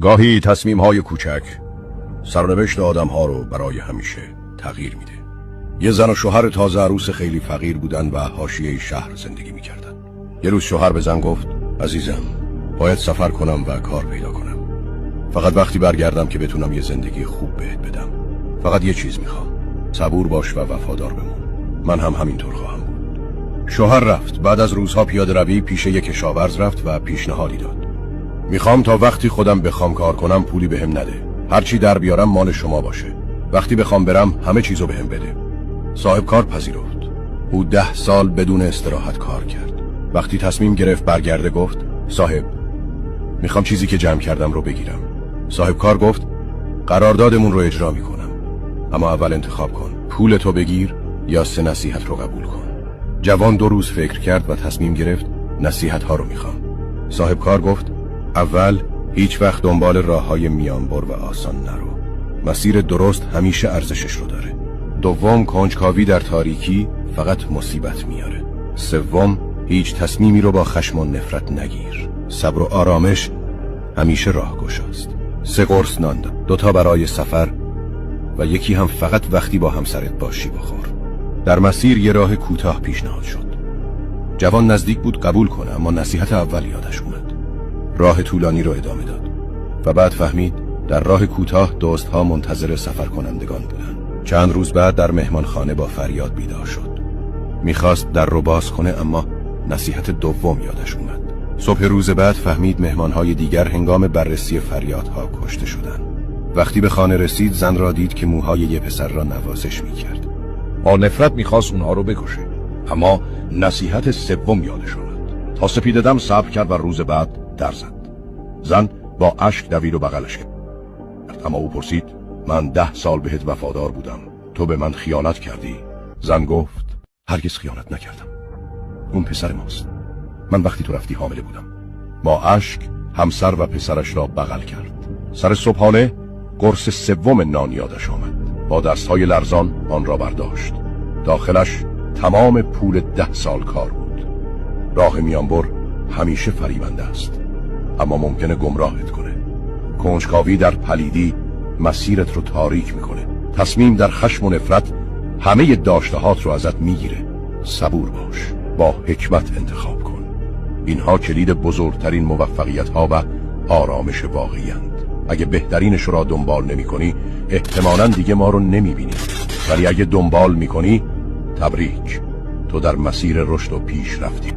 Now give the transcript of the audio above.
گاهی تصمیم‌های کوچک سرنوشت آدم‌ها رو برای همیشه تغییر میده. یه زن و شوهر تازه عروس خیلی فقیر بودن و حاشیه شهر زندگی میکردن. یه روز شوهر به زن گفت عزیزم باید سفر کنم و کار پیدا کنم. فقط وقتی برگردم که بتونم یه زندگی خوب بهت بدم. فقط یه چیز میخوام، صبور باش و وفادار بمون. من هم همینطور خواهم بود. شوهر رفت. بعد از روزها پیاده روی پیش یک کشاورز رفت و پیشنهادی داد. میخوام تا وقتی خودم بخوام کار کنم پولی بهم نده. هرچی در بیارم مال شما باشه. وقتی بخوام برم همه چیزو بهم بده. صاحب کار پذیرفت. او 10 سال بدون استراحت کار کرد. وقتی تصمیم گرفت برگرده گفت صاحب میخوام چیزی که جمع کردم رو بگیرم. صاحب کار گفت قراردادمون رو اجرا میکنم، اما اول انتخاب کن، پول تو بگیر یا 3 نصیحت رو قبول کن. جوان 2 روز فکر کرد و تصمیم گرفت نصیحت ها رو میخوام. صاحب کار گفت اول هیچ وقت دنبال راههای میانبر و آسان نرو. مسیر درست همیشه ارزشش رو داره. دوم کنجکاوی در تاریکی فقط مصیبت میاره. سوم هیچ تصمیمی رو با خشم و نفرت نگیر. صبر و آرامش همیشه راهگشاست. 3 قرص نان داد، 2 تا برای سفر و یکی هم فقط وقتی با همسرت باشی بخور. در مسیر یه راه کوتاه پیشنهاد شد. جوان نزدیک بود قبول کنه، اما نصیحت اول یادش اومد. راه طولانی رو ادامه داد و بعد فهمید در راه کوتاه دوستها منتظر سفر کنندگان بودن. چند روز بعد در مهمانخانه با فریاد بیدار شد. میخواست در رو باز کنه، اما نصیحت دوم یادش اومد. صبح روز بعد فهمید مهمانهای دیگر هنگام بررسی فریادها کشته شدند. وقتی به خانه رسید زن را دید که موهای یه پسر را نوازش میکرد. با نفرت میخواست اونها رو بکشه، اما نصیحت سوم یادش اومد. تا سپیده دم صبر کرد و روز بعد در زد. زن با اشک دوید و بغلش کرد، اما او پرسید من 10 سال بهت وفادار بودم، تو به من خیانت کردی؟ زن گفت هرگز خیانت نکردم. اون پسر ماست. من وقتی تو رفتی حامله بودم. با اشک همسر و پسرش را بغل کرد. سر صبحانه قرص سوم نان یادش آمد. با دستهای لرزان آن را برداشت. داخلش تمام پول 10 سال کار بود. راه میانبر همیشه فریبنده است، اما ممکنه گمراهت کنه. کنجکاوی در پلیدی مسیرت رو تاریک میکنه. تصمیم در خشم و نفرت همه داشتهات رو ازت میگیره. صبور باش، با حکمت انتخاب کن. اینها کلید بزرگترین موفقیت ها و آرامش واقعی اند. اگه بهترینش را دنبال نمی کنی احتمالاً دیگه ما رو نمی بینی، ولی اگه دنبال می کنی تبریک، تو در مسیر رشد و پیش رفتی.